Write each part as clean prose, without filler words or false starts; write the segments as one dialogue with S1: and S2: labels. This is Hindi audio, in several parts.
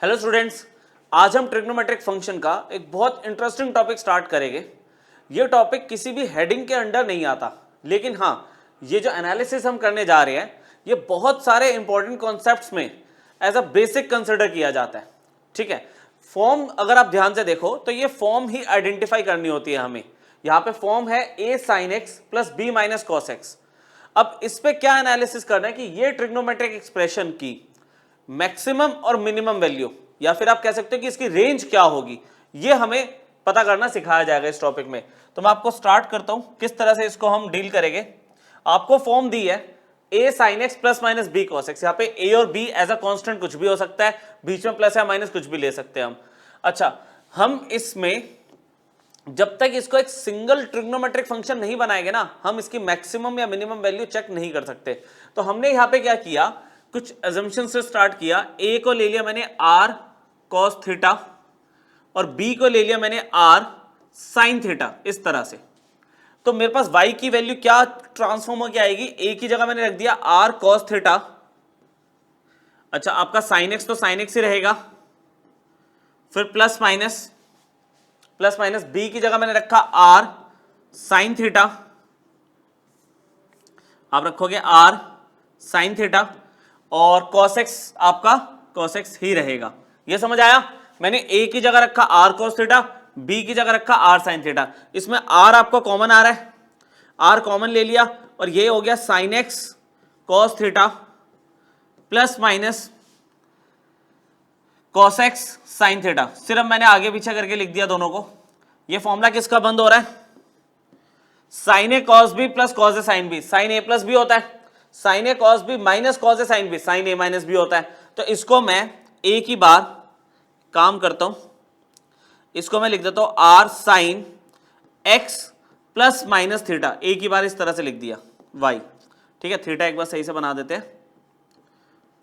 S1: हेलो स्टूडेंट्स, आज हम ट्रिग्नोमेट्रिक फंक्शन का एक बहुत इंटरेस्टिंग टॉपिक स्टार्ट करेंगे। ये टॉपिक किसी भी हेडिंग के अंडर नहीं आता, लेकिन हाँ, ये जो एनालिसिस हम करने जा रहे हैं ये बहुत सारे इंपॉर्टेंट कॉन्सेप्ट्स में एज अ बेसिक कंसिडर किया जाता है। ठीक है, फॉर्म अगर आप ध्यान से देखो तो ये फॉर्म ही आइडेंटिफाई करनी होती है हमें। यहाँ पे फॉर्म है a sin x plus b minus cos x। अब इस पे क्या एनालिसिस करना है कि ये ट्रिग्नोमेट्रिक एक्सप्रेशन की मैक्सिमम और मिनिमम वैल्यू, या फिर आप कह सकते हो कि इसकी रेंज क्या होगी, ये हमें पता करना सिखाया जाएगा इस टॉपिक में। तो मैं आपको स्टार्ट करता हूं किस तरह से इसको हम डील करेंगे। आपको फॉर्म दी है a sin x plus minus b cos x। यहाँ पे a और b एज अ कांस्टेंट कुछ भी हो सकता है, बीच में प्लस या माइनस कुछ भी ले सकते हैं हम। अच्छा, हम इसमें जब तक इसको एक सिंगल ट्रिग्नोमेट्रिक फंक्शन नहीं बनाएंगे ना, हम इसकी मैक्सिमम या मिनिमम वैल्यू चेक नहीं कर सकते। तो हमने यहाँ पे क्या किया, कुछ अजम्पशन से स्टार्ट किया। a को ले लिया मैंने r cos थीटा और b को ले लिया मैंने r sin थीटा, इस तरह से। तो मेरे पास y की वैल्यू क्या ट्रांसफॉर्म होकर आएगी, a की जगह मैंने रख दिया r cos थीटा। अच्छा, आपका sin x तो sin x ही रहेगा, फिर प्लस माइनस b की जगह मैंने रखा r sin थीटा, आप रखोगे r sin थीटा, और cos x आपका cos x ही रहेगा। ये समझ आया? मैंने a की जगह रखा r cos थीटा, b की जगह रखा r sin थीटा। इसमें r आपको कॉमन आ रहा है, r कॉमन ले लिया और ये हो गया sin x cos theta plus minus cos x sin theta. सिर्फ मैंने आगे पीछे करके लिख दिया दोनों को। ये फॉर्मूला किसका बंद हो रहा है? sin a cos b plus cos a sin b। sin a plus b होता है, sin a cos b minus cos a sin b sin a minus b होता है। तो इसको मैं a की बार काम करता हूं, इसको मैं लिख देता हूं r sin x plus minus theta, a की बार इस तरह से लिख दिया y। ठीक है, थीटा एक बार सही से बना देते हैं,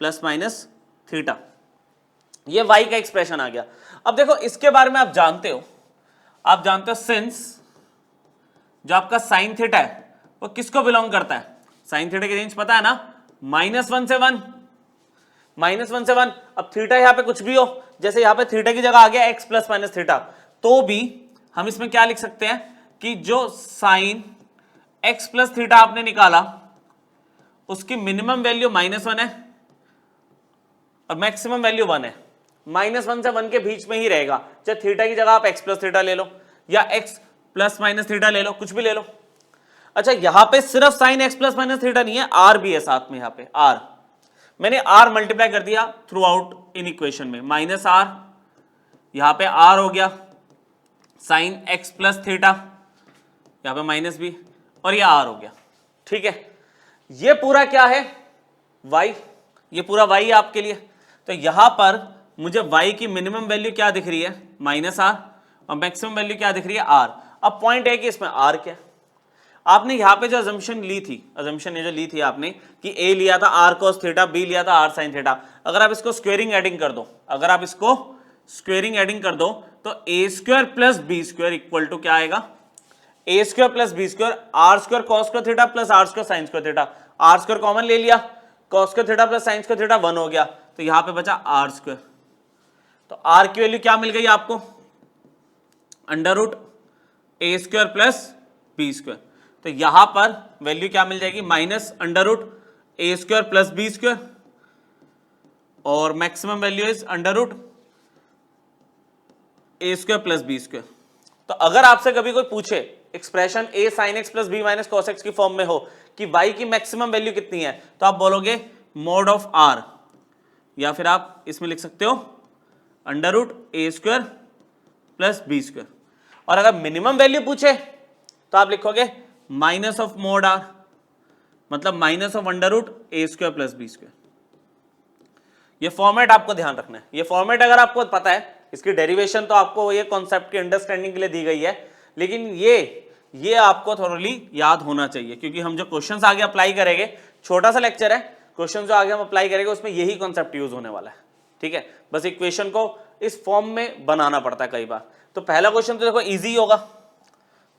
S1: प्लस माइनस थीटा, ये y का एक्सप्रेशन आ गया। अब देखो, इसके बारे में आप जानते हो सिंस जो आपका साइन थीटा है वो किसको बिलोंग करता है? साइन थीटा की रेंज पता है ना, -1 से 1, -1 से 1। अब थीटा यहां पे कुछ भी हो, जैसे यहां पे थीटा की जगह आ गया x प्लस माइनस थीटा, तो भी हम इसमें क्या लिख सकते हैं कि जो साइन x प्लस थीटा आपने निकाला उसकी मिनिमम वैल्यू -1 है और मैक्सिमम वैल्यू 1 है। -1 से 1 के बीच में ही रहेगा, चाहे थीटा की जगह आप x प्लस थीटा ले लो या x प्लस माइनस थीटा ले लो, कुछ भी ले लो। अच्छा, यहां पे सिर्फ sine x plus minus theta नहीं है, r भी है साथ में। यहां पे r मैंने r मल्टीप्लाई कर दिया थ्रू आउट इन इक्वेशन में, -r, यहां पे r हो गया साइन x प्लस थीटा, यहां पे माइनस b, और ये r हो गया। ठीक है, ये पूरा क्या है? y, ये पूरा y है आपके लिए। तो यहां पर मुझे y की मिनिमम वैल्यू क्या दिख रही है? -r, और मैक्सिमम वैल्यू क्या दिख रही है? r। अब पॉइंट है कि इसमें r क्या, आपने यहां पे जो अजम्पशन ली थी आपने कि a लिया था r cos थीटा, b लिया था r sin थीटा। अगर आप इसको स्क्वेयरिंग एडिंग कर दो, तो a square plus B square equal to क्या आएगा? a square plus B square, r square cos square theta plus r square sin square theta. r square common ले लिया, cos square theta plus sin square theta 1 हो गया, तो यहां पे बचा r स्क्वायर। तो r की वैल्यू क्या मिल गई आपको? Under root a square plus B square. तो यहां पर वैल्यू क्या मिल जाएगी? माइनस अंडर रूट ए स्क्वायर प्लस बी स्क्वायर, और maximum value is under root A square plus B square. तो अगर आपसे कभी कोई पूछे expression a sin x plus b minus cos x की फॉर्म में हो कि y की मैक्सिमम वैल्यू कितनी है, तो आप बोलोगे मॉड ऑफ r, या फिर आप इसमें लिख सकते हो अंडर रूट ए स्क्वायर प्लस बी स्क्वायर। और अगर मिनिमम वैल्यू पूछे तो आप लिखोगे माइनस ऑफ मोड r, मतलब minus of under root A square plus B square. ये फॉर्मेट आपको ध्यान रखना है। ये फॉर्मेट अगर आपको पता है, इसकी डेरिवेशन तो आपको ये कॉन्सेप्ट की अंडरस्टैंडिंग के लिए दी गई है, लेकिन ये आपको थोड़ी याद होना चाहिए, क्योंकि हम जो क्वेश्चंस आगे अप्लाई करेंगे, छोटा सा लेक्चर है, क्वेश्चन जो आगे हम अप्लाई करेंगे उसमें यही कॉन्सेप्ट यूज होने वाला है। ठीक है, बस इक्वेशन को इस फॉर्म में बनाना पड़ता है कई बार। तो पहला क्वेश्चन तो देखो इजी होगा,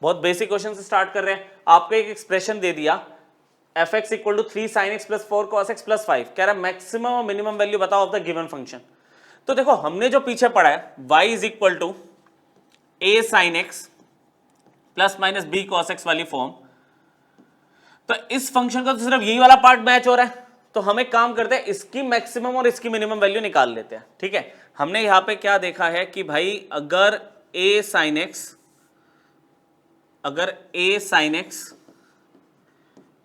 S1: बहुत बेसिक क्वेश्चन से स्टार्ट कर रहे हैं। आपको एक एक्सप्रेशन दे दिया fx equal to 3 sin x plus 4 cos x plus 5, कह रहा है मैक्सिमम और मिनिमम वैल्यू बताओ ऑफ द गिवन फंक्शन। तो देखो हमने जो पीछे पढ़ा है y is equal to a sin x plus minus b cos x वाली फॉर्म, तो इस फंक्शन का तो सिर्फ यही वाला पार्ट मैच हो रहा है, तो हम एक काम करते हैं इसकी मैक्सिमम और इसकी मिनिमम वैल्यू निकाल लेते हैं। ठीक है, हमने यहां पे क्या देखा है कि भाई अगर a sin x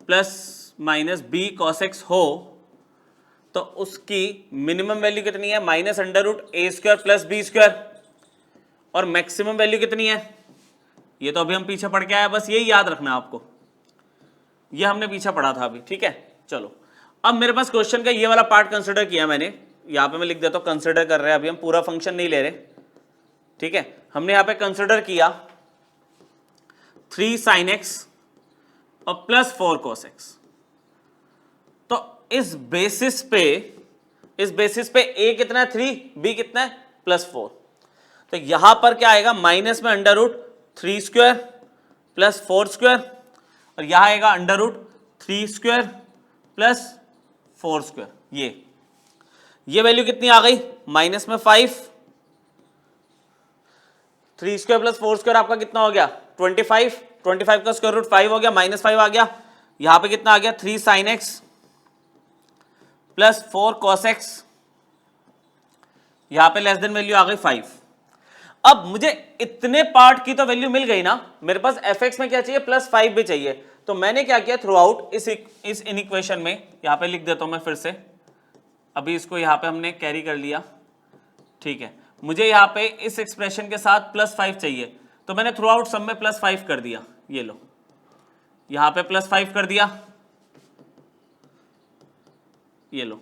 S1: plus minus b cos x हो तो उसकी मिनिमम वैल्यू कितनी है, माइनस अंडर रूट ए स्क्वायर प्लस बी स्क्वायर, और मैक्सिमम वैल्यू कितनी है, ये तो अभी हम पीछे पढ़ के आए, बस यही याद रखना आपको, ये हमने पीछे पढ़ा था अभी। ठीक है, चलो अब मेरे पास क्वेश्चन का ये वाला पार्ट कंसिडर किया मैंने, यहां पे मैं लिख देता हूं कंसिडर कर रहे हैं, अभी हम पूरा फंक्शन नहीं ले रहे। ठीक है, हमने यहां पे कंसिडर किया 3 sin x और प्लस 4 cos x, तो इस बेसिस पे a कितना है 3, b कितना है +4, तो यहां पर क्या आएगा माइनस में under root 3 square plus 4 square, और यहां आएगा under root 3 square plus 4 square. ये वैल्यू कितनी आ गई, माइनस में 5, 3 स्क्वायर प्लस 4 स्क्वायर आपका कितना हो गया 25, 25 का स्क्वायर रूट 5 हो गया, माइनस 5 आ गया, यहां पे कितना आ गया 3 sin x plus 4 cos x, यहां पे लेस देन वैल्यू आ गई 5। अब मुझे इतने पार्ट की तो वैल्यू मिल गई ना, मेरे पास fx में क्या चाहिए +5 भी चाहिए, तो मैंने क्या किया थ्रू आउट इस इक्वेशन में, यहां पे लिख देता हूं मैं फिर से, अभी इसको यहां पे हमने कैरी कर लिया। ठीक है, मुझे यहां पे इस एक्सप्रेशन के साथ +5 चाहिए, तो मैंने थ्रू आउट सब में +5 कर दिया, ये लो यहां पे +5 कर दिया, ये लो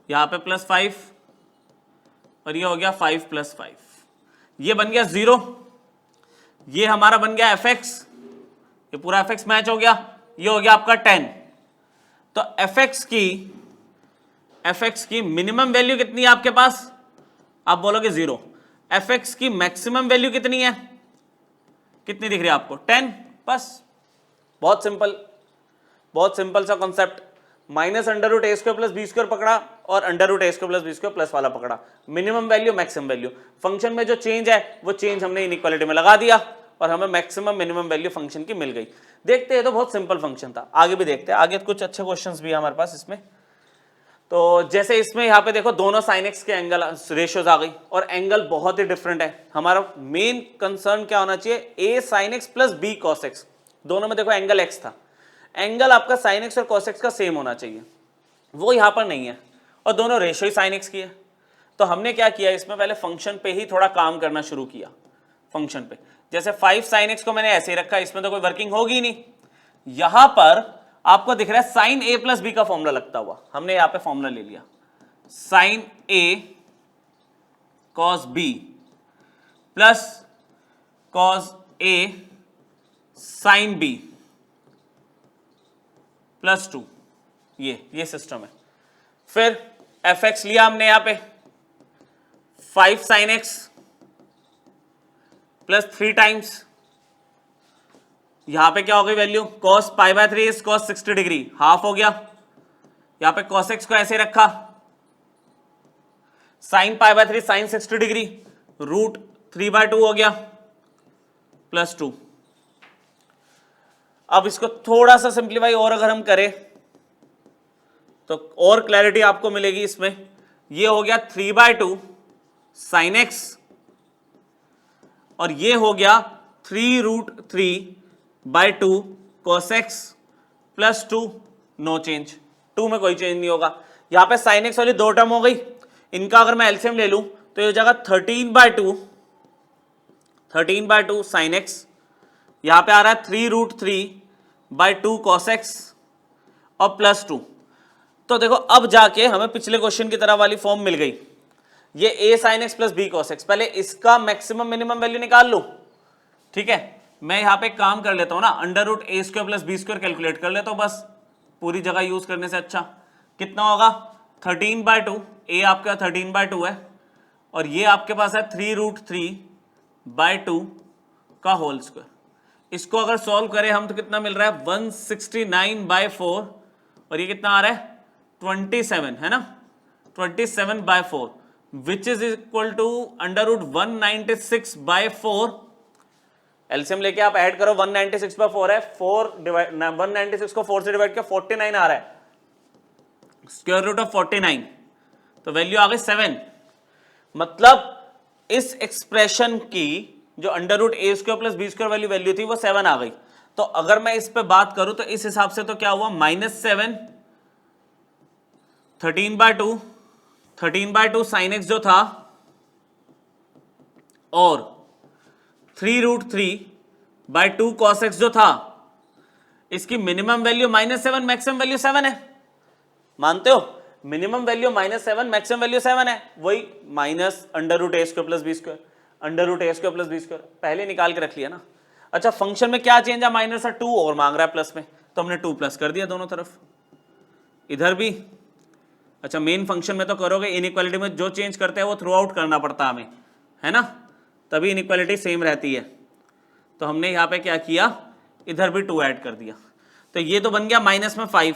S1: यहां पे +5, और ये हो गया 5 + 5, ये बन गया 0, ये हमारा बन गया fx, ये पूरा fx मैच हो गया, ये हो गया आपका 10। तो fx की मिनिमम वैल्यू कितनी है आपके पास, आप बोलोगे 0, fx की मैक्सिमम वैल्यू कितनी है, कितनी दिख रही है आपको 10, बस बहुत सिंपल सा कॉन्सेप्ट, माइनस अंडर रूट ए स्क्वायर प्लस बी स्क्वायर पकड़ा और अंडर रूट ए square plus B square plus वाला पकड़ा, minimum value maximum value, function में जो चेंज है वो चेंज हमने इनइक्वालिटी में लगा दिया और हमें मैक्सिमम मिनिमम वैल्यू फंक्शन की मिल गई। देखते हैं, तो बहुत सिंपल फंक्शन था, आगे भी देखते हैं, आगे कुछ अच्छे क्वेश्चंस भी है हमारे पास इसमें। तो जैसे इसमें यहाँ पे देखो दोनों sin x के एंगल रेशियोज आ गई और एंगल बहुत ही डिफरेंट है, हमारा मेन कंसर्न क्या होना चाहिए, a sin x plus b cos x, दोनों में देखो एंगल x था, एंगल आपका sin x और cos x का सेम होना चाहिए, वो यहाँ पर नहीं है, और दोनों रेशियो ही sin x की है। तो हमने क्या किया इसमें, पहले फंक्शन पे ही थोड़ा काम करना शुरू किया, फंक्शन पे जैसे 5 sin x को मैंने ऐसे ही रखा, इसमें तो कोई वर्किंग होगी नहीं, यहां पर आपको दिख रहा है sin a प्लस b का फॉर्मूला लगता हुआ, हमने यहां पे फॉर्मूला ले लिया sin a cos b plus cos a sin b +2, ये सिस्टम है। फिर fx लिया हमने यहां पे 5 sin x प्लस 3 टाइम्स, यहां पे क्या हो गई value, cos π/3 is cos 60 degree, half हो गया, यहां पे cos x को ऐसे रखा, sin π/3 sin 60 डिग्री, रूट 3/2 हो गया +2। अब इसको थोड़ा सा सिंप्लीफाई और अगर हम करें तो और क्लैरिटी आपको मिलेगी इसमें, ये हो गया 3/2 sin x और ये हो गया 3√3/2 cos x +2, नो चेंज, 2 में कोई चेंज नहीं होगा। यहां पे sin x वाली दो टर्म हो गई, इनका अगर मैं एलसीएम ले लूं तो ये हो जाएगा 13/2 sin x, यहां पे आ रहा है 3√3/2 cos x और +2। तो देखो अब जाके हमें पिछले क्वेश्चन की तरह वाली फॉर्म मिल गई, ये a sin x plus b cos x, पहले इसका मैक्सिमम मिनिमम वैल्यू निकाल लो। ठीक है, मैं यहां पे काम कर लेता हूं ना, अंडर रूट ए square plus B square calculate कर लेता हूं, बस पूरी जगह यूज करने से अच्छा कितना होगा 13/2, a आपका 13/2 है और ये आपके पास है 3√3/2 का होल स्क्वायर, इसको अगर सॉल्व करें हम तो कितना मिल रहा है 169/4 और ये कितना आ रहा है 27 है ना, 27/4 which is equal to √196/4। LCM लेके आप ऐड करो, 196/4 है, 196 को 4 से डिवाइड किया 49 आ रहा है, स्क्वायर रूट ऑफ 49, तो वैल्यू आ गई 7। मतलब इस एक्सप्रेशन की जो √a² + b² वाली वैल्यू थी वो 7 आ गई। तो अगर मैं इस पे बात करूं तो इस हिसाब से तो क्या हुआ, -7, 13/2 sin x जो था, और 3√3/2 cos x जो था, इसकी मिनिमम वैल्यू -7, मैक्सिमम वैल्यू 7 है। मानते हो? मिनिमम वैल्यू -7, मैक्सिमम वैल्यू 7 है, वही -√a² + b², √a² + b², पहले निकाल के रख लिया ना। अच्छा, फंक्शन में क्या चेंज है, माइनस से 2 और मांग रहा है प्लस में, तो हमने 2 प्लस कर दिया दोनों तरफ, इधर भी। अच्छा, मेन फंक्शन में तो करोगे, इनइक्वालिटी में जो चेंज करते हैं वो थ्रू आउट करना पड़ता है हमें, है ना, तभी इनइक्वालिटी सेम रहती है। तो हमने यहाँ पे क्या किया, इधर भी 2 ऐड कर दिया, तो ये तो बन गया माइनस में 5।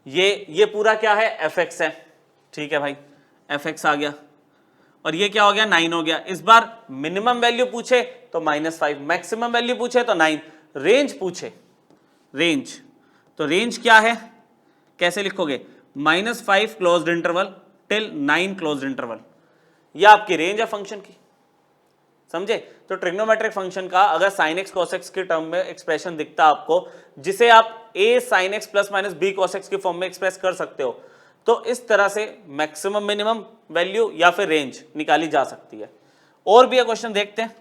S1: ये पूरा क्या है, fx है, ठीक है भाई, fx आ गया, और ये क्या हो गया, 9 हो गया। इस बार मिनिमम वैल्यू पूछे तो -5, मैक्सिमम वैल्यू पूछे तो 9, रेंज पूछे, रेंज, तो रेंज क्या है, कैसे लिखोगे, -5 closed interval till 9 closed interval, ये आपकी रेंज है फंक्शन की, समझे। तो ट्रिग्नोमेट्रिक फंक्शन का अगर sin x cos x के टर्म में एक्सप्रेशन दिखता आपको, जिसे आप a sin x ± b cos x की फॉर्म में एक्सप्रेस कर सकते हो, तो इस तरह से मैक्सिमम मिनिमम वैल्यू या फिर रेंज निकाली जा सकती है। और भी क्वेश्चन देखते हैं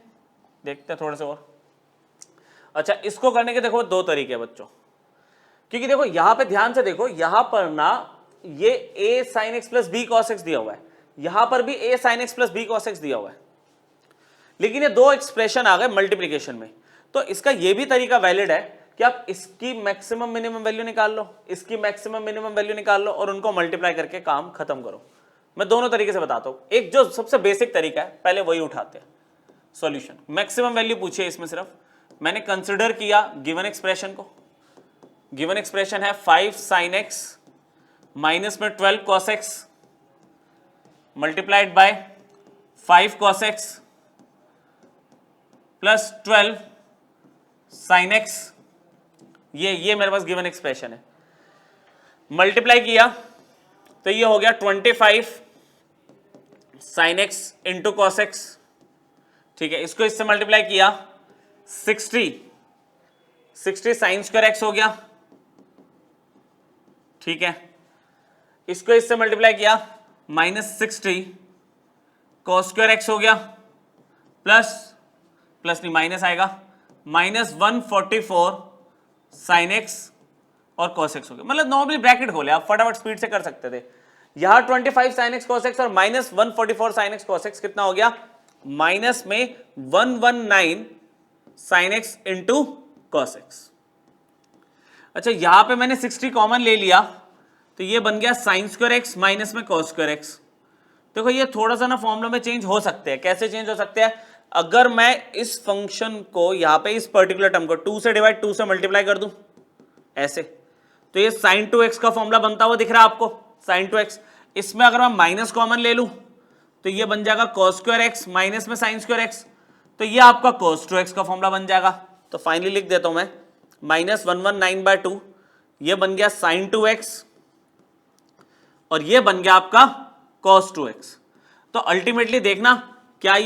S1: थोड़े से और। अच्छा, इसको करने के देखो 2 तरीके हैं बच्चों, क्योंकि देखो यहां पे ध्यान से देखो, यहां पर ना ये a sin x + b cos x दिया हुआ है, यहां पर भी a sin x + b cos x दिया हुआ है, लेकिन ये 2 एक्सप्रेशन आ गए मल्टीप्लिकेशन में। तो इसका ये भी तरीका वैलिड है कि आप इसकी मैक्सिमम मिनिमम वैल्यू निकाल लो, इसकी मैक्सिमम मिनिमम वैल्यू निकाल लो, और उनको मल्टीप्लाई करके काम खत्म करो। मैं दोनों तरीके से बताता हूं, एक जो सबसे बेसिक तरीका है पहले वही उठाते हैं। सॉल्यूशन, मैक्सिमम वैल्यू पूछी है इसमें, सिर्फ मैंने कंसिडर किया गिवन एक्सप्रेशन को। गिवन एक्सप्रेशन है 5 sin x माइनस में 12 cos x multiplied by 5 cos x plus 12 sin x, ये मेरे पास गिवन एक्सप्रेशन है। मल्टीप्लाई किया तो ये हो गया 25 sin x into cos x, ठीक है। इसको इससे मल्टीप्लाई किया 60 sin स्क्वायर x हो गया, ठीक है। इसको इससे मल्टीप्लाई किया -60 cos स्क्वायर x हो गया, प्लस नहीं माइनस आएगा, -144 sin x और cos x हो गया। मतलब नॉर्मली ब्रैकेट खोले, आप फटाफट स्पीड से कर सकते थे। यहां 25 sin x cos x और -144 sin x cos x कितना हो गया, माइनस में 119 sin x into cos x। अच्छा, यहां पे मैंने 60 कॉमन ले लिया, तो ये बन गया sin स्क्वायर x माइनस में cos स्क्वायर x। देखो ये थोड़ा सा ना फॉर्मूला में चेंज हो सकते हैं। कैसे चेंज हो सकते हैं, अगर मैं इस फंक्शन को यहां पे इस पर्टिकुलर टर्म को 2 से डिवाइड 2 से मल्टीप्लाई कर दूं ऐसे, तो ये sin 2x का फॉर्मूला बनता हुआ दिख रहा है आपको, sin 2x। इसमें अगर मैं माइनस कॉमन ले लूं तो ये बन जाएगा cos स्क्वायर x माइनस में sin स्क्वायर x, तो ये आपका cos 2x का फॉर्मूला बन जाएगा। तो फाइनली लिख देता हूं मैं -119/2, ये बन गया sin 2x और ये बन गया आपका cos 2x। तो अल्टीमेटली देखना क्या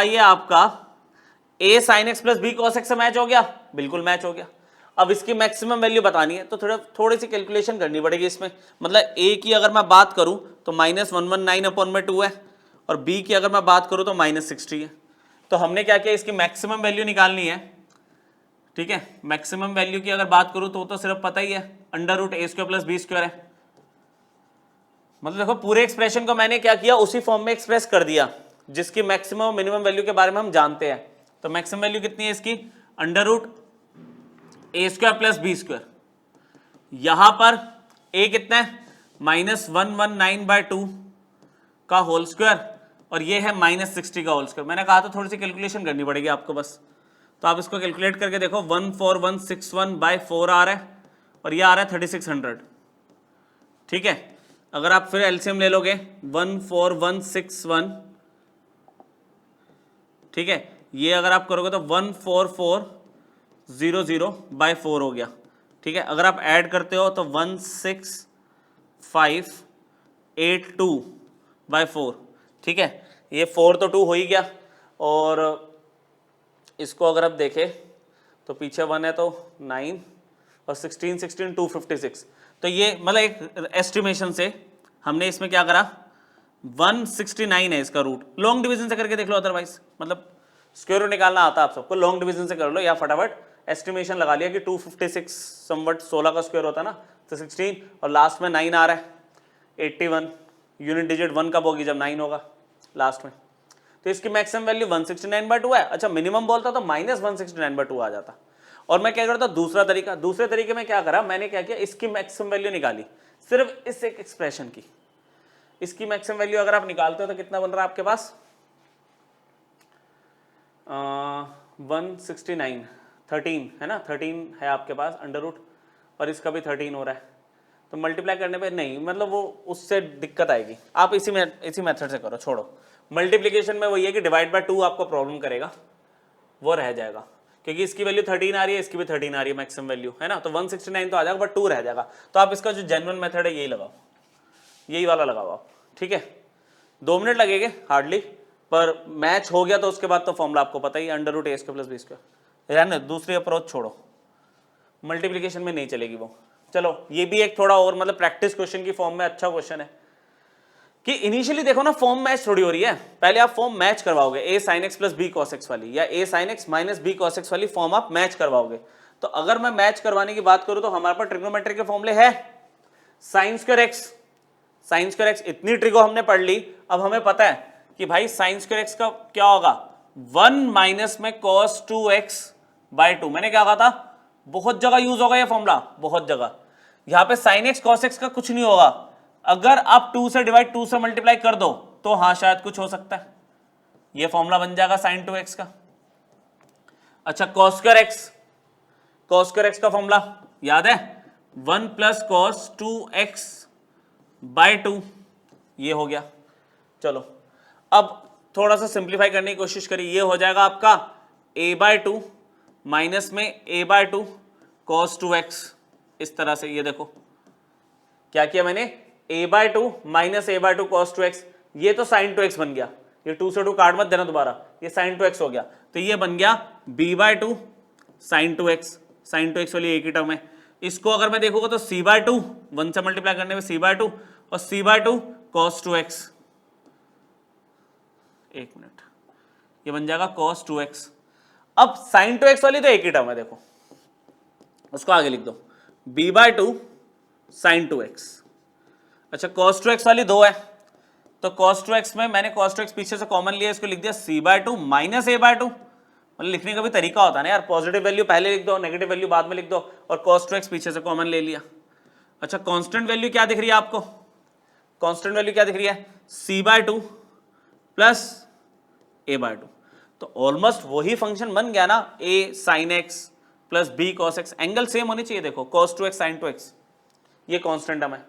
S1: ये आपका a sin x + b cos x से मैच हो गया, बिल्कुल मैच हो गया। अब इसकी मैक्सिमम वैल्यू बतानी है तो थोड़ी सी कैलकुलेशन करनी पड़ेगी इसमें। मतलब a की अगर मैं बात करूं तो -119/2 है, और b की अगर मैं बात करूं तो -60 है। तो हमने क्या किया, इसकी मैक्सिमम वैल्यू निकालनी है, ठीक है। मैक्सिमम वैल्यू की अगर बात करूं तो सिर्फ पता ही है √a² + b² है। मतलब देखो पूरे एक्सप्रेशन को मैंने क्या किया, उसी फॉर्म में एक्सप्रेस कर दिया जिसकी मैक्सिमम और मिनिमम वैल्यू के बारे में हम जानते हैं। तो मैक्सिमम वैल्यू कितनी है इसकी, √a² + b²। यहां पर a कितना है, -119/2 का होल स्क्वायर, और ये है -60 का होल स्क्वायर। मैंने कहा था थोड़ी सी कैलकुलेशन करनी पड़ेगी आपको बस, तो आप इसको कैलकुलेट करके देखो, 14161/4 आ रहा है, और ये आ रहा है 3600, ठीक है। अगर आप फिर एलसीएम ले लोगे 14161, ठीक है, ये अगर आप करोगे तो 14400/4 हो गया, ठीक है। अगर आप ऐड करते हो तो 16582/4, ठीक है। ये 4 तो 2 हो ही गया, और इसको अगर आप देखें तो पीछे 1 है तो 9 और 16 256। तो ये मतलब एक एस्टिमेशन से हमने इसमें क्या करा, 169 है इसका रूट। लॉन्ग डिवीजन से करके देख लो, अदरवाइज मतलब स्क्वायर रूट निकालना आता आप सबको, लॉन्ग डिवीजन से कर लो, या फटाफट एस्टिमेशन लगा लिया कि 256 समवट 16 का स्क्वायर होता है ना, तो 16 और लास्ट में 9 आ रहा है, 81 यूनिट डिजिट 1 कब होगी, जब 9 होगा लास्ट में। तो इसकी मैक्सिमम वैल्यू 169/2 है। अच्छा मिनिमम बोलता तो -169/2 आ जाता। और मैं क्या करता, दूसरा तरीका, दूसरे तरीके में क्या करा मैंने, क्या किया, इसकी मैक्सिमम वैल्यू निकाली सिर्फ इस एक एक्सप्रेशन की। इसकी मैक्सिमम वैल्यू अगर आप निकालते हो तो कितना बन रहा है आपके पास, 169, 13 है ना, 13 है आपके पास अंडर रूट, और इसका भी 13 हो रहा है। तो मल्टीप्लाई करने पे नहीं, मतलब वो उससे दिक्कत आएगी। आप इसी मेथड से करो, छोड़ो मल्टीप्लिकेशन में वही है कि डिवाइड बाय 2 आपको प्रॉब्लम करेगा, वो रह जाएगा, क्योंकि इसकी वैल्यू 13 आ रही है, इसकी भी 13 आ रही है मैक्सिमम वैल्यू, है ना। तो 169 तो आ जाएगा, बट 2 रह जाएगा। तो आप इसका जो जेन्युइन मेथड है यही लगाओ, यही वाला लगाओ आप, ठीक है। 2 मिनट लगेंगे हार्डली, पर मैच हो गया तो उसके बाद तो फॉर्मूला आपको पता ही, √a² + b²। रहने दूसरी अप्रोच छोड़ो, मल्टीप्लिकेशन में नहीं चलेगी वो। चलो ये भी एक थोड़ा और मतलब प्रैक्टिस क्वेश्चन की फॉर्म में अच्छा क्वेश्चन है कि इनिशियली देखो ना फॉर्म मैच थोड़ी हो रही है, पहले आप फॉर्म मैच करवाओगे, a sin x + b cos x वाली, या a sin x - b cos x वाली फॉर्म आप मैच करवाओगे। तो अगर मैं मैच करवाने की बात करूं तो हमारे पास ट्रिग्नोमेट्री के फॉर्मूले है, sin² x, इतनी ट्रिगो हमने पढ़ ली। अब हमें पता है कि भाई sin² x का क्या होगा, 1 माइनस में cos 2x/2। मैंने क्या कहा था, बहुत जगह यूज होगा ये फॉर्मूला, बहुत जगह। यहां पे sin x cos x का कुछ नहीं होगा, अगर आप 2 से डिवाइड 2 से मल्टीप्लाई कर दो तो हाँ शायद कुछ हो सकता है, ये फॉर्मूला बन जाएगा sin 2x का। अच्छा cos² x का फॉर्मूला याद है, 1 + cos 2x/2, ये हो गया। चलो अब थोड़ा सा सिंप्लीफाई करने की कोशिश करिए, ये हो जाएगा आपका a/2 माइनस में a/2 cos 2x, इस तरह से। ये देखो क्या किया मैंने, a/2 minus a/2 cos 2x, ये तो sin 2x बन गया, ये 2 से 2 काट मत देना दोबारा, ये sin 2x हो गया। तो ये बन गया b/2 sin 2x वाली एक ही टर्म है। इसको अगर मैं देखूंगा तो c/2, 1 से मल्टीप्लाई करने में c/2 और c/2 cos 2x, एक मिनट, ये बन जाएगा cos 2x। अब sin 2x वाली तो एक ही टर्म है, देखो उसको आगे लिख दो, b/2 sin 2x। अच्छा cos 2x वाली 2 है, तो cos 2x में मैंने cos 2x पीछे से कॉमन लिया, इसको लिख दिया c/2 माइनस a/2। मतलब लिखने का भी तरीका होता है ना यार, पॉजिटिव वैल्यू पहले लिख दो, नेगेटिव वैल्यू बाद में लिख दो, और cos 2x पीछे से कॉमन ले लिया। अच्छा कांस्टेंट वैल्यू क्या दिख रही है आपको, कांस्टेंट वैल्यू क्या दिख रही है, c/2 प्लस a/2। तो ऑलमोस्ट वही फंक्शन बन गया ना, a sin x plus b cos x, angle same होनी चाहिए। देखो cos 2x sin 2x, ये कांस्टेंट टर्म है।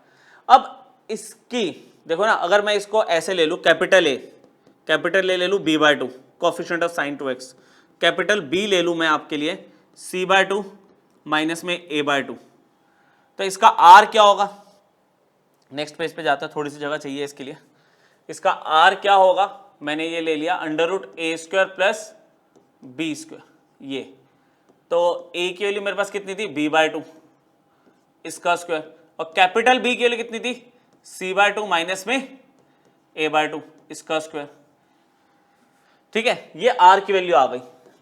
S1: अब इसकी देखो ना, अगर मैं इसको ऐसे ले लूं, कैपिटल A ले लूं b/2 coefficient of sin 2x, capital B ले लूं मैं आपके लिए c/2 माइनस में a/2, तो इसका r क्या होगा, नेक्स्ट पेज पे जाता है, थोड़ी सी जगह चाहिए इसके लिए। इसका r क्या होगा, मैंने ये ले लिया √a² प्लस b², ये तो a की वैल्यू मेरे पास कितनी थी, b/2 इसका स्क्वायर, और कैपिटल B की वैल्यू कितनी थी, c/2 माइनस में a/2 इसका स्क्वायर। ठीक है, ये r की वैल्यू आ गई,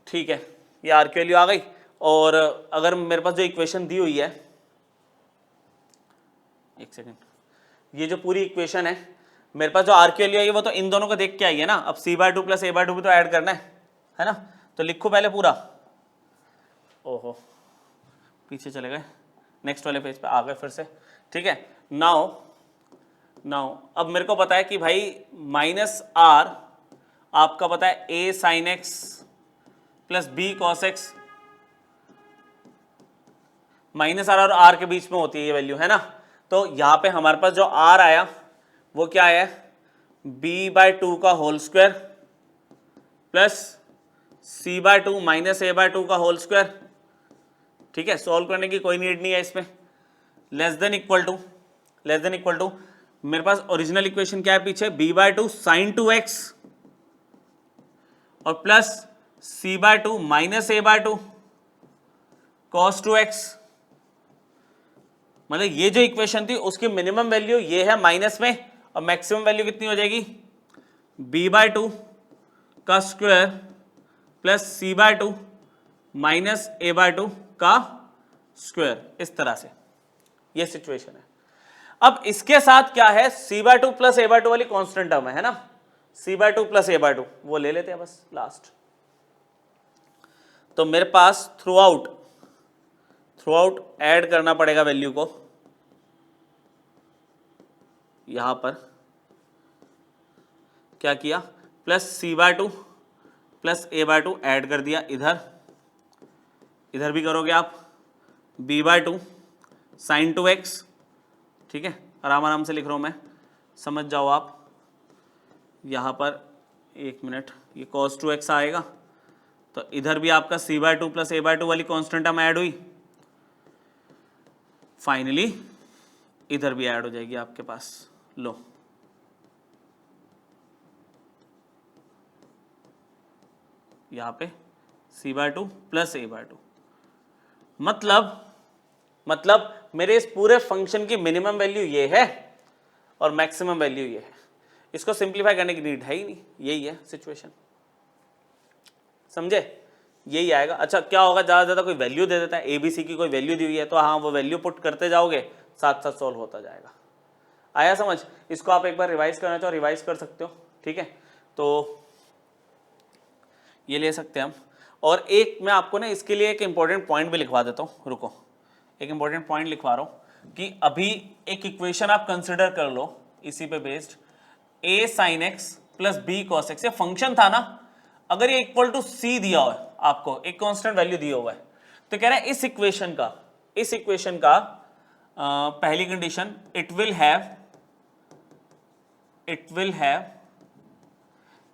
S1: ठीक है, ये r की वैल्यू आ गई। और अगर मेरे पास जो इक्वेशन दी हुई है, एक सेकेंड, ये जो पूरी इक्वेशन है मेरे पास, जो r की वैल्यू आई है वो तो इन दोनों को देख के आई है ना। अब c/2 प्लस a/2 भी तो ऐड करना है ना, तो लिखो पहले पूरा। ओहो पीछे चले गए, नेक्स्ट वाले पेज पे आ गए फिर से। ठीक है, नाउ अब मेरे को पता है कि भाई माइनस r आपका पता है a sin x plus b cos x, minus r और r के बीच में होती है ये वैल्यू, है ना। तो यहां पे हमारे पास जो r आया वो क्या है, b/2 का whole square plus c/2 minus a/2 का होल स्क्वायर। ठीक है, सॉल्व करने की कोई नीड नहीं है इसमें। लेस देन इक्वल टू मेरे पास ओरिजिनल इक्वेशन क्या है पीछे, b/2 sin 2x और plus c/2 minus a/2 cos 2x। मतलब ये जो इक्वेशन थी उसकी मिनिमम वैल्यू ये है माइनस में, और मैक्सिमम वैल्यू कितनी हो जाएगी, b/2 का square plus c/2 minus a/2 का स्क्वायर। इस तरह से ये सिचुएशन है। अब इसके साथ क्या है, c/2 प्लस a/2 वाली कांस्टेंट टर्म है ना, c/2 प्लस a/2 वो ले लेते हैं बस लास्ट। तो मेरे पास थ्रू आउट ऐड करना पड़ेगा वैल्यू को, यहां पर क्या किया, plus c/2 plus a/2 add कर दिया, इधर भी करोगे आप b/2 sin 2x। ठीक है, आराम से लिख रहा हूं मैं, समझ जाओ आप। यहां पर एक मिनट, ये cos 2x आएगा, तो इधर भी आपका c/2 प्लस a/2 वाली कांस्टेंट टर्म ऐड हुई, फाइनली इधर भी ऐड हो जाएगी आपके पास। लो, यहां पे c/2 प्लस a/2, मतलब मेरे इस पूरे फंक्शन की मिनिमम वैल्यू ये है और मैक्सिमम वैल्यू ये है। इसको सिंप्लीफाई करने की नीड है ही नहीं, यही है सिचुएशन, समझे, यही आएगा। अच्छा क्या होगा, ज़्यादा ज़्यादा कोई वैल्यू दे देता है, ए बी सी की कोई वैल्यू दी हुई है तो हाँ वो वैल्यू पुट करते जाओगे, साथ साथ सॉल्व होता जाएगा। आया समझ? इसको आप एक बार रिवाइज करना चाहो रिवाइज कर सकते हो। ठीक है, तो ये ले सकते हैं हम। और एक मैं आपको ना इसके लिए एक इंपॉर्टेंट पॉइंट भी लिखवा देता हूँ, रुको, एक इंपॉर्टेंट पॉइंट लिखवा रहा हूँ कि अभी एक इक्वेशन आप कंसिडर कर लो इसी पे based, a sin x plus b cos x, ये फंक्शन था ना, अगर ये इक्वल टू c दिया हुआ है आपको, एक कांस्टेंट वैल्यू दिया हुआ है, तो कह रहा है इस इक्वेशन का पहली condition it will have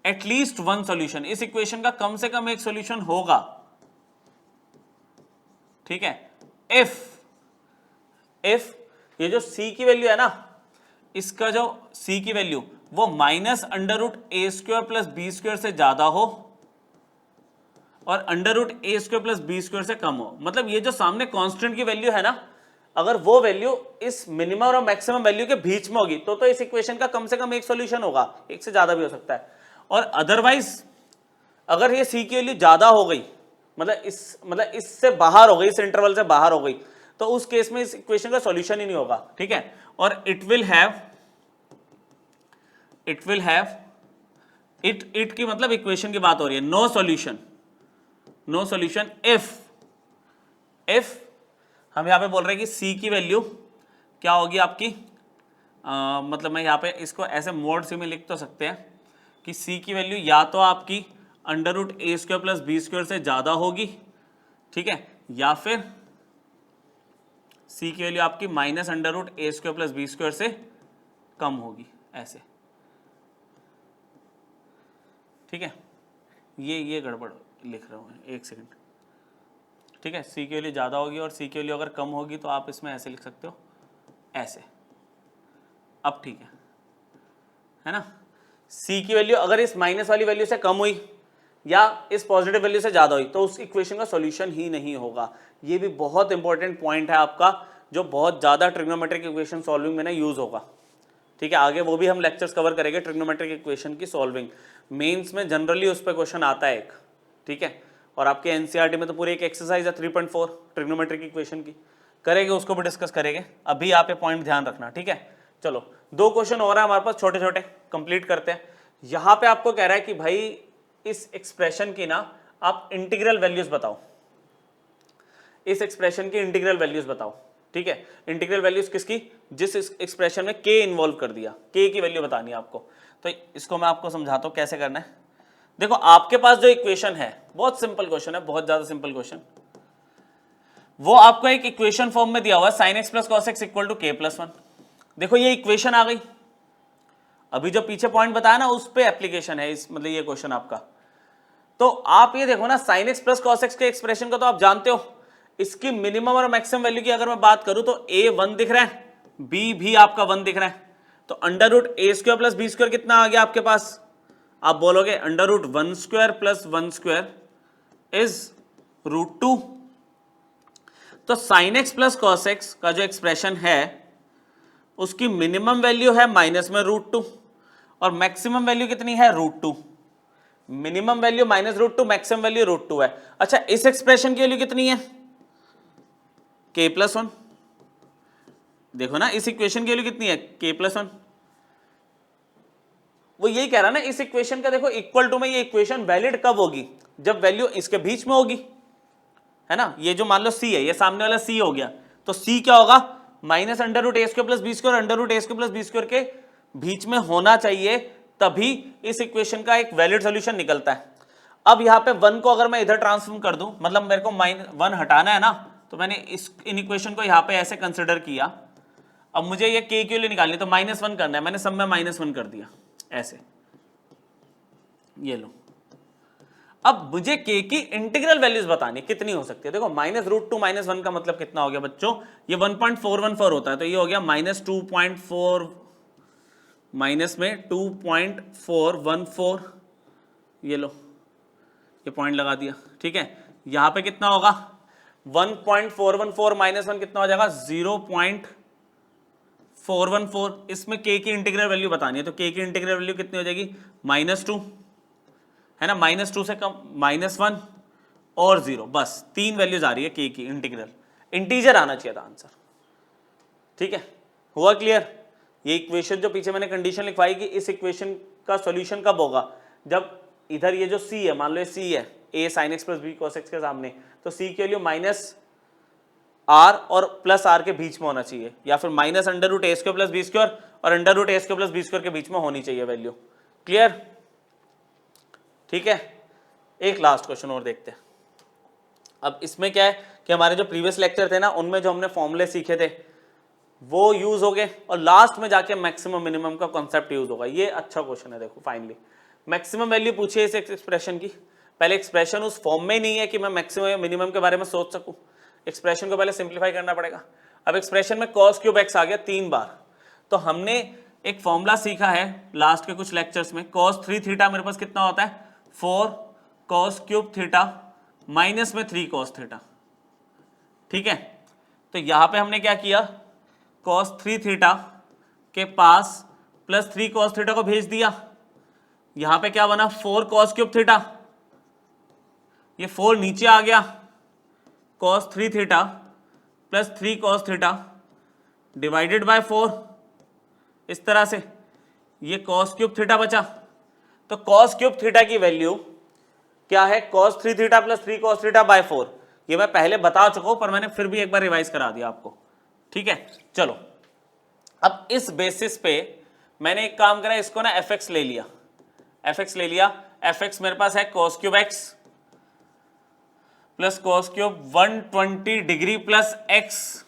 S1: at least one solution, इस इक्वेशन का कम से कम एक सॉल्यूशन होगा। ठीक है, इफ ये जो c की वैल्यू है ना, इसका जो c की वैल्यू वो माइनस अंडर रूट ए स्क्वायर प्लस बी स्क्वायर से ज्यादा हो और अंडर रूट ए स्क्वायर प्लस बी स्क्वायर से कम हो। मतलब ये जो सामने कांस्टेंट की वैल्यू है ना, अगर वो वैल्यू इस मिनिमम और मैक्सिमम वैल्यू के बीच में होगी तो इस इक्वेशन का कम से कम एक सॉल्यूशन होगा, एक से ज्यादा भी हो सकता है। और अदरवाइज अगर ये सी की वैल्यू ज्यादा हो गई, मतलब इससे बाहर हो गई, इस इंटरवल से बाहर हो गई, तो उस केस में इस इक्वेशन का सॉल्यूशन ही नहीं होगा। ठीक है, और इट विल हैव इट की मतलब इक्वेशन की बात हो रही है, नो सॉल्यूशन इफ हम यहां पे बोल रहे हैं कि सी की वैल्यू क्या होगी आपकी, मतलब मैं यहां पे इसको ऐसे मोड सी में लिख तो सकते हैं कि सी की वैल्यू या तो आपकी अंडर रूट ए स्क्वायर प्लस बी स्क्वायर से ज्यादा होगी, ठीक है, या फिर सी की वैल्यू आपकी माइनस अंडर रूट ए स्क्वायर प्लस बी स्क्वायर से कम होगी, ऐसे। ठीक है, ये गड़बड़ लिख रहा हूँ, एक सेकंड। ठीक है, सी की वैल्यू ज़्यादा होगी और सी की वैल्यू अगर कम होगी तो आप इसमें ऐसे लिख सकते हो, ऐसे। अब ठीक है ना, सी की वैल्यू अगर इस माइनस वाली वैल्यू से कम हुई या इस पॉजिटिव वैल्यू से ज़्यादा हुई तो उस इक्वेशन का सॉल्यूशन ही नहीं होगा। ये भी बहुत इंपॉर्टेंट पॉइंट है आपका, जो बहुत ज़्यादा ट्रिग्नोमेट्रिक इक्वेशन सॉल्विंग में ना यूज़ होगा। ठीक है, आगे वो भी हम लेक्चर्स कवर करेंगे ट्रिग्नोमेट्रिक इक्वेशन की सॉल्विंग। मेंस में जनरली उस पर क्वेश्चन आता है एक। ठीक है, और आपके एनसीईआरटी में तो पूरी एक एक्सरसाइज है 3.4 ट्रिग्नोमेट्रिक इक्वेशन की, करेंगे, उसको भी डिस्कस करेंगे। अभी आप ये पॉइंट ध्यान रखना। ठीक है, चलो 2 क्वेश्चन हो रहा है हमारे पास, छोटे छोटे कंप्लीट करते हैं। यहाँ पे आपको कह रहा है कि भाई इस एक्सप्रेशन की ना आप इंटीग्रल वैल्यूज बताओ, इस एक्सप्रेशन की इंटीग्रल वैल्यूज बताओ। ठीक है, इंटीग्रल वैल्यूज किसकी, जिस एक्सप्रेशन में k इन्वॉल्व कर दिया, k की वैल्यू बतानी है आपको। तो इसको मैं आपको समझाता हूँ कैसे करना है। देखो आपके पास जो इक्वेशन है, बहुत सिंपल क्वेश्चन है, बहुत ज्यादा सिंपल क्वेश्चन, वो आपको एक इक्वेशन फॉर्म में दिया हुआ है sin x plus cos x equal to k plus 1। देखो ये इक्वेशन आ गई, अभी जो पीछे पॉइंट बताया ना उस पे एप्लीकेशन है इस, मतलब ये क्वेश्चन आपका। तो आप ये देखो ना sin x plus cos x के एक्सप्रेशन को तो आप जानते हो, इसकी मिनिमम और मैक्सिमम वैल्यू की अगर मैं बात करूं तो a 1 दिख रहा है, b भी आपका 1 दिख रहा है, तो अंडर रूट ए स्क्वायर प्लस बी स्क्वायर कितना आ गया आपके पास, आप बोलोगे under root 1 square plus 1 square is root 2। तो sin x plus cos x का जो एक्सप्रेशन है उसकी मिनिमम वैल्यू है माइनस में रूट 2 और मैक्सिमम वैल्यू कितनी है root 2। Minimum value minus root 2, maximum value root 2 है। अच्छा इस एक्सप्रेशन की वैल्यू कितनी है k प्लस 1। देखो ना इस इक्वेशन की वैल्यू कितनी है k प्लस 1। वो यही कह रहा ना इस इक्वेशन का, देखो इक्वल टू में ये इक्वेशन वैलिड कब होगी, जब वैल्यू इसके बीच में होगी, है ना। ये जो मान लो c है, ये सामने वाला c हो गया, तो c क्या होगा माइनस अंडर रूट ए square plus B square, under root ए स्क्वायर प्लस बी स्क्वायर के बीच में होना चाहिए, तभी इस इक्वेशन का एक वैलिड सॉल्यूशन निकलता है। अब यहाँ पे 1 को अगर मैं इधर ट्रांसफॉर्म कर दूं, मतलब मेरे को -1 हटाना है ना, तो मैंने इन इक्वेशन को यहाँ पे ऐसे कंसिडर किया। अब मुझे ये k की वैल्यू निकालनी, तो -1 करना है, मैंने सब में -1 कर दिया ऐसे, ये लो। अब मुझे k की इंटीग्रल वैल्यूज बतानी कितनी हो सकती है। देखो माइनस रूट 2 -1 का मतलब कितना हो गया बच्चों, ये 1.414 होता है, तो ये हो गया -2.4 माइनस में 2.414, ये लो ये पॉइंट लगा दिया, ठीक है। यहां पे कितना होगा 1.414 -1 कितना हो जाएगा 0.414। इसमें k की इंटीग्रल वैल्यू बतानी है, तो k की इंटीग्रल वैल्यू कितनी हो जाएगी -2, है ना, -2 से कम -1 और 0, बस 3 वैल्यूज आ रही है k की इंटीग्रल। इंटीजर आना चाहिए था आंसर, ठीक है। हुआ क्लियर। ये इक्वेशन जो पीछे मैंने कंडीशन लिखवाई कि इस इक्वेशन का सॉल्यूशन कब होगा, जब इधर ये जो c है, मान लो ये c है a sin x plus b cos x के सामने, तो c के वैल्यू -r और +r के बीच में होना चाहिए, या फिर माइनस अंडर रूट ए स्क्वायर प्लस बी स्क्वायर और अंडर रूट ए स्क्वायर प्लस बी स्क्वायर के बीच में होनी चाहिए वैल्यू। क्लियर, ठीक है। एक लास्ट क्वेश्चन और देखते हैं। अब इसमें क्या है कि हमारे जो प्रीवियस लेक्चर थे ना, उनमें जो हमने फॉर्मूले सीखे थे वो यूज हो गए, और लास्ट में जाके मैक्सिमम मिनिमम का कॉन्सेप्ट यूज होगा। ये अच्छा क्वेश्चन है। देखो फाइनली मैक्सिमम वैल्यू पूछी है इस एक्सप्रेशन की। पहले एक्सप्रेशन उस फॉर्म में ही नहीं है कि मैं मैक्सिमम या मिनिमम के बारे में सोच सकूं, एक्सप्रेशन को पहले सिंप्लीफाई करना पड़ेगा। अब एक्सप्रेशन में cos क्यूब x आ गया 3 बार, तो हमने एक फॉर्मूला सीखा है लास्ट के कुछ लेक्चर्स में, cos 3 थीटा मेरे पास कितना होता है 4 cos क्यूब थीटा माइनस में 3 cos थीटा, ठीक है। तो यहां पे हमने क्या किया, cos 3 थीटा के पास प्लस 3 cos थीटा को भेज दिया, यहां पे क्या बना 4 cos क्यूब थीटा, ये 4 नीचे आ गया, cos 3 theta plus 3 cos theta divided by 4, इस तरह से ये cos क्यूब थीटा बचा। तो cos क्यूब थीटा की वैल्यू क्या है cos 3 theta plus 3 cos theta by 4। ये मैं पहले बता चुका हूं, पर मैंने फिर भी एक बार रिवाइज करा दिया आपको, ठीक है। चलो अब इस बेसिस पे मैंने एक काम करा, इसको ना fx ले लिया, fx ले लिया। fx मेरे पास है cos cube x plus cos cube 120 degree plus x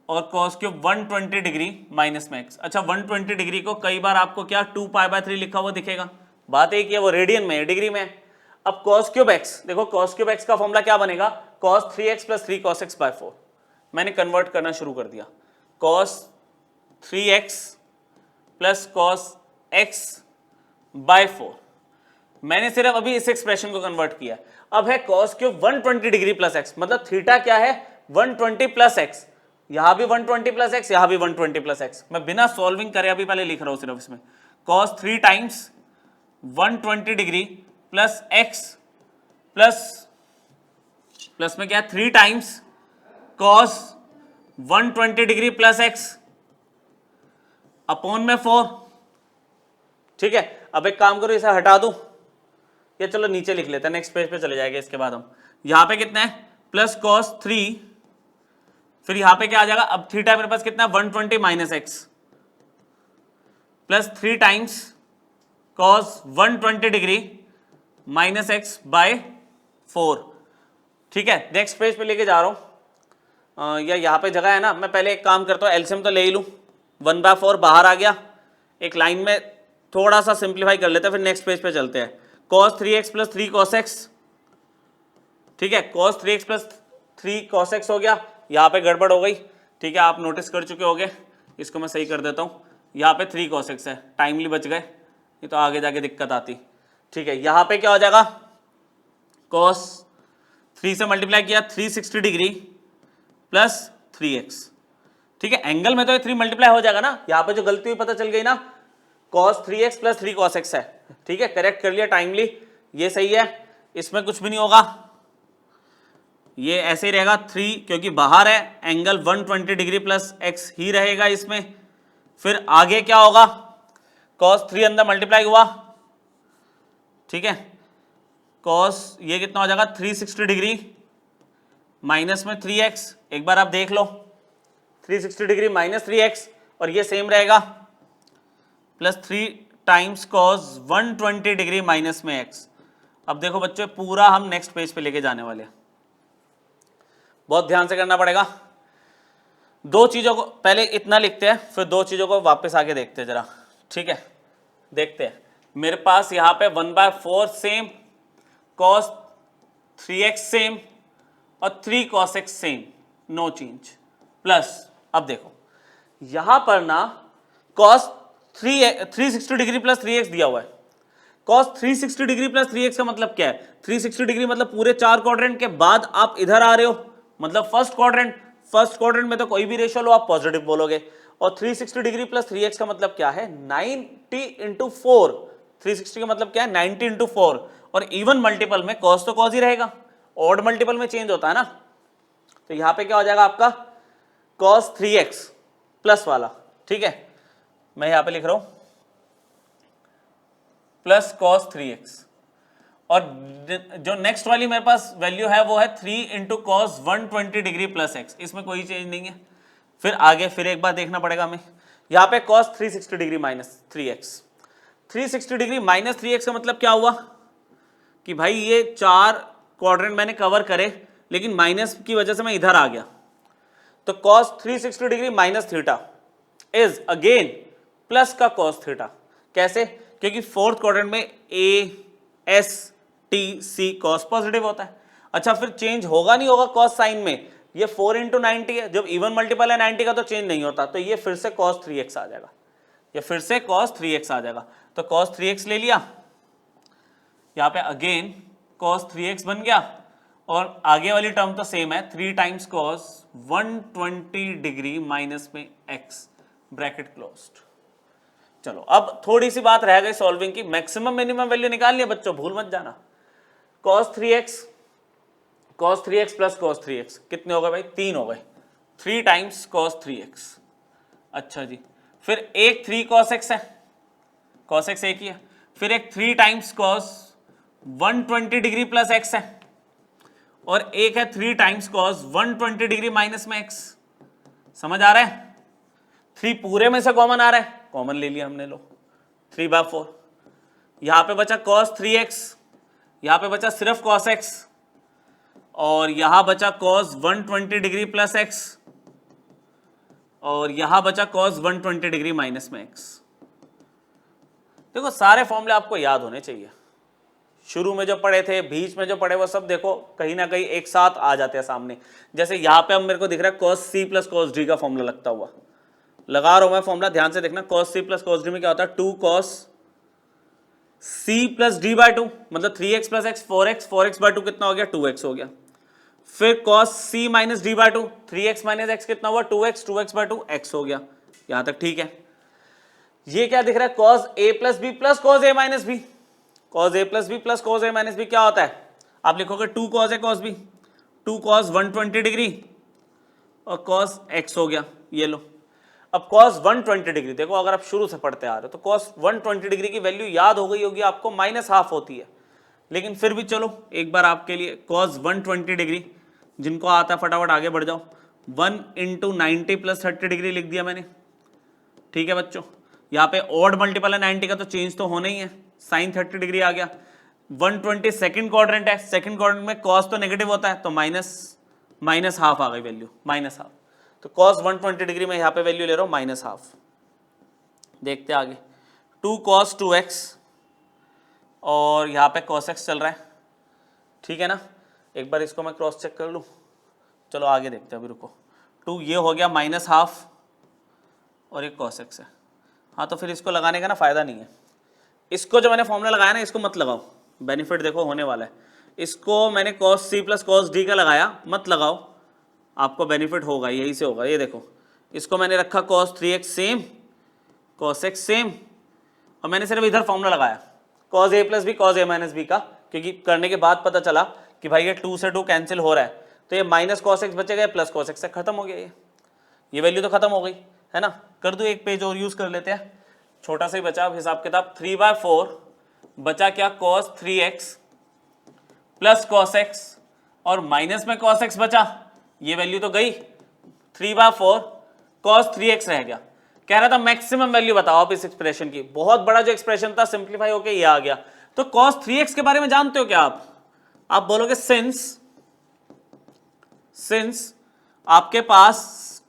S1: और cos क्यूब 120 डिग्री माइनस में x। अच्छा 120 डिग्री को कई बार आपको क्या 2π/3 लिखा हुआ दिखेगा, बात एक ही है, वो रेडियन में है, डिग्री में है। अब cos क्यूब x, देखो cos क्यूब x का फॉर्मूला क्या बनेगा cos 3x plus 3 cos x by 4। मैंने कन्वर्ट करना शुरू कर दिया, cos 3x plus cos x by 4। मैंने सिर्फ अभी इस एक्सप्रेशन को कन्वर्ट किया। अब है cos cube 120 degree plus x, मतलब थीटा क्या है 120 प्लस x, यहां भी 120 प्लस x, यहां भी 120 प्लस x। मैं बिना सॉल्विंग करे अभी पहले लिख रहा हूं सिर्फ इसमें, cos 3 times 120 degree plus x plus में क्या है 3 times cos 120 degree plus x upon में 4, ठीक है। अब एक काम करो, इसे हटा दो, या चलो नीचे लिख लेते हैं, नेक्स्ट पेज पे चले जाएंगे इसके बाद हम। यहां पे कितना है प्लस cos 3, फिर यहां पे क्या आ जाएगा, अब थीटा मेरे पास कितना है 120 minus x plus 3 times cos 120 degree minus x by 4, ठीक है। नेक्स्ट पेज पे लेके जा रहा हूं, या यहां पे जगह है ना, मैं पहले एक काम करता हूं एलसीएम तो ले ही लूं, 1/4 बाहर आ गया, एक लाइन में थोड़ा सा सिंप्लीफाई कर लेते हैं, फिर नेक्स्ट पेज पे चलते हैं। cos 3x plus 3 cos x, ठीक है, cos 3x plus 3 cos x हो गया। यहाँ पे गड़बड़ हो गई, ठीक है, आप नोटिस कर चुके होगे, इसको मैं सही कर देता हूँ। यहाँ पे 3 cos x है, टाइमली बच गए, ये तो आगे जाके दिक्कत आती। ठीक है, यहाँ पे क्या हो जाएगा, cos 3 से मल्टीप्लाई किया 360 डिग्री प्लस 3x, ठीक है, एंगल में तो ये 3 मल्टीप्लाई हो जाएगा ना, यहाँ पे जो गलती हुई पता चल गई ना, cos 3x plus 3 cos x है, ठीक है, करेक्ट कर लिया टाइमली, ये सही है, इसमें कुछ भी नहीं होगा, ये ऐसे ही रहेगा 3, क्योंकि बाहर है, एंगल 120 डिग्री प्लस x ही रहेगा इसमें। फिर आगे क्या होगा, cos 3 अंदर मल्टीप्लाई हुआ, ठीक है, cos ये कितना हो जाएगा 360 डिग्री माइनस में 3x, एक बार आप देख लो, 360 डिग्री माइनस 3x, और ये सेम रहेगा plus 3 times cos 120 degree minus में x। अब देखो बच्चों, पूरा हम नेक्स्ट पेज पे लेके जाने वाले हैं, बहुत ध्यान से करना पड़ेगा। दो चीजों को पहले इतना लिखते हैं, फिर दो चीजों को वापस आके देखते हैं जरा, ठीक है, देखते हैं। मेरे पास यहाँ पे 1/4 सेम, cos 3x सेम और 3 cos x same, no change, plus अब देखो यहां पर ना cos 360 डिग्री प्लस 3x दिया हुआ है। cos 360 डिग्री प्लस 3x का मतलब क्या है, 360 डिग्री मतलब पूरे 4 क्वाड्रेंट के बाद आप इधर आ रहे हो, मतलब फर्स्ट क्वाड्रेंट में तो कोई भी रेशियो लो आप पॉजिटिव बोलोगे, और 360 डिग्री प्लस 3x का मतलब क्या है 90 इंटू 4, 360 का मतलब क्या है 90 इंटू 4, और इवन मल्टीपल में cos तो cos ही रहेगा, ऑड मल्टीपल में चेंज होता है ना, तो यहां पे क्या हो जाएगा आपका cos 3x प्लस वाला, ठीक है, मैं यहां पे लिख रहा हूं प्लस cos 3x, और जो नेक्स्ट वाली मेरे पास वैल्यू है वो है 3 into cos 120 degree plus x, इसमें कोई चेंज नहीं है। फिर आगे फिर एक बार देखना पड़ेगा हमें, यहाँ पे cos 360 degree minus 3x, 360 degree minus 3x का मतलब क्या हुआ कि भाई ये 4 क्वाड्रेंट मैंने कवर करे, लेकिन माइनस की वजह से मैं इधर आ गया, तो cos 360 degree minus theta is again plus का cos थीटा। कैसे, क्योंकि फोर्थ क्वाड्रेंट में a s t c cos positive होता है। अच्छा, फिर चेंज होगा नहीं होगा cos साइन में, ये 4 इंटू 90 है, जब इवन मल्टीपल है 90 का तो चेंज नहीं होता, तो ये फिर से cos 3x आ जाएगा, ये फिर से cos 3x आ जाएगा, तो cos 3x ले लिया, यहाँ पे अगेन cos 3x बन गया, और आगे वाली टर्म तो सेम है, 3 टाइम्स cos 120 डिग्री माइनस में x, ब्रैकेट क्लोज्ड। चलो अब थोड़ी सी बात रह गई सॉल्विंग की, मैक्सिमम मिनिमम वैल्यू निकाल लिया बच्चों, भूल मत जाना। cos 3x plus cos 3x कितने हो गए भाई, 3 हो गए, 3 टाइम्स cos 3x। अच्छा जी, फिर एक 3 cos x है, cos x एक ही है, फिर एक 3 times cos 120 degree plus x है, और एक है 3 टाइम्स cos 120 डिग्री माइनस में x। समझ आ रहा है, 3 पूरे में से कॉमन आ रहा है, कॉमन ले लिया हमने, लो 3/4, यहां पे बचा cos 3x, यहां पे बचा सिर्फ cos x, और यहां बचा cos 120 डिग्री प्लस x, और यहां बचा cos 120 डिग्री माइनस में x। देखो सारे फॉर्मूले आपको याद होने चाहिए, शुरू में जो पढ़े थे, बीच में जो पढ़े, वो सब देखो कहीं ना कहीं एक साथ आ जाते हैं सामने। जैसे यहाँ पे अब मेरे को दिख रहा है cos c plus cos d का फॉर्मूला लगता हुआ, लगा रहा हूं मैं फॉर्मूला, ध्यान से देखना, cos c plus cos d में क्या होता है 2 cos c plus d by 2, मतलब 3x plus x 4x bye 2 कितना हो गया 2x हो गया, फिर cos c minus d by 2, 3x minus x कितना हुआ 2x बाय 2 x हो गया, यहां तक ठीक है। ये क्या दिख रहा है cos a plus b plus cos a minus b, cos a plus b plus cos a minus b क्या होता है, आप लिखोगे 2 cos a cos b, 2 cos 120 degree और cos x हो गया, ये लो। अब cos 120 डिग्री देखो, अगर आप शुरू से पढ़ते आ रहे हो तो cos 120 डिग्री की वैल्यू याद हो गई होगी आपको, -½ होती है, लेकिन फिर भी चलो एक बार आपके लिए cos 120 डिग्री, जिनको आता है फटाफट आगे बढ़ जाओ, 1 इंटू 90 प्लस 30 डिग्री लिख दिया मैंने, ठीक है बच्चों। यहाँ पे ऑड मल्टीपल है 90 का, तो चेंज तो होना ही है, साइन 30 डिग्री आ गया। 120 सेकंड क्वाड्रेंट है, सेकंड क्वाड्रेंट में cos तो नेगेटिव होता है, तो -½ आ गई वैल्यू, -½ तो cos 120 डिग्री में यहाँ पे वैल्यू ले रहा हूँ -½ देखते आगे। 2 cos 2x और यहाँ पे cos x चल रहा है, ठीक है ना। एक बार इसको मैं क्रॉस चेक कर लूँ, चलो आगे देखते हैं, अभी रुको। 2 ये हो गया -½ और एक cos x है। हाँ तो फिर इसको लगाने का ना फ़ायदा नहीं है। इसको जो मैंने फॉर्मूला लगाया ना, इसको मत लगाओ, बेनिफिट देखो होने वाला है। इसको मैंने cos c + cos d का लगाया, मत लगाओ, आपको बेनिफिट होगा, यही से होगा। ये देखो, इसको मैंने रखा cos 3x same, cos x same, और मैंने सिर्फ इधर फॉर्मूला लगाया cos a + b cos a - b का, क्योंकि करने के बाद पता चला कि भाई ये 2 से 2 कैंसिल हो रहा है, तो ये -cos x बचेगा, प्लस cos x से खत्म हो गया। ये वैल्यू तो खत्म हो गई है ना। कर दो, एक पेज और यूज कर लेते हैं, छोटा सा ही बचा अब हिसाब किताब। 3/4 बचा क्या, cos 3x plus cos x और माइनस में cos x बचा, ये वैल्यू तो गई, 3/4 cos 3x रह गया। कह रहा था मैक्सिमम वैल्यू बताओ आप इस एक्सप्रेशन की। बहुत बड़ा जो एक्सप्रेशन था सिंप्लीफाई होके ये आ गया। तो cos 3x के बारे में जानते हो क्या आप बोलोगे सिंस आपके पास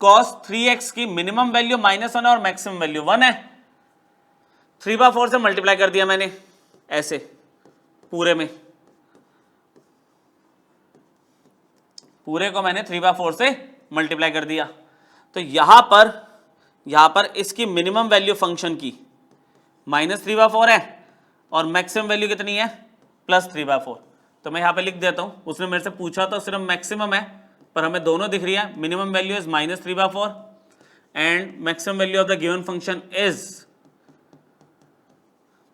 S1: cos 3x की मिनिमम वैल्यू -1 है और मैक्सिमम वैल्यू 1 है, 3/4 से मल्टीप्लाई कर दिया मैंने, ऐसे पूरे को मैंने 3/4 से मल्टीप्लाई कर दिया। तो यहां पर इसकी मिनिमम वैल्यू फंक्शन की -3/4 है और मैक्सिमम वैल्यू कितनी है, +3/4। तो मैं यहां पे लिख देता हूं, उसने मेरे से पूछा तो सिर्फ मैक्सिमम है, पर हमें दोनों दिख रही है। Minimum value is -3/4 and maximum value of the given function is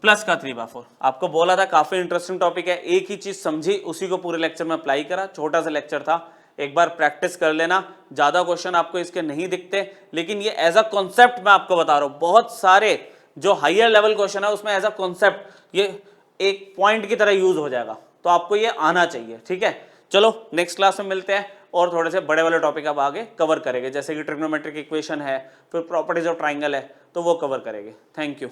S1: +3/4। आपको बोला था काफी इंटरेस्टिंग टॉपिक है, एक ही चीज समझी उसी को पूरे लेक्चर में अप्लाई करा। छोटा सा लेक्चर था, एक बार प्रैक्टिस कर लेना। ज्यादा क्वेश्चन आपको इसके नहीं दिखते, लेकिन ये एज अ कॉन्सेप्ट मैं आपको बता रहा हूं, बहुत सारे जो हायर लेवल क्वेश्चन है उसमें एज अ कॉन्सेप्ट ये एक पॉइंट की तरह यूज हो जाएगा, तो आपको ये आना चाहिए, ठीक है। चलो नेक्स्ट क्लास में मिलते हैं और थोड़े से बड़े वाले टॉपिक अब आगे कवर करेंगे, जैसे कि ट्रिग्नोमेट्रिक इक्वेशन है, फिर प्रॉपर्टीज ऑफ ट्राइंगल है, तो वो कवर करेंगे। Thank you.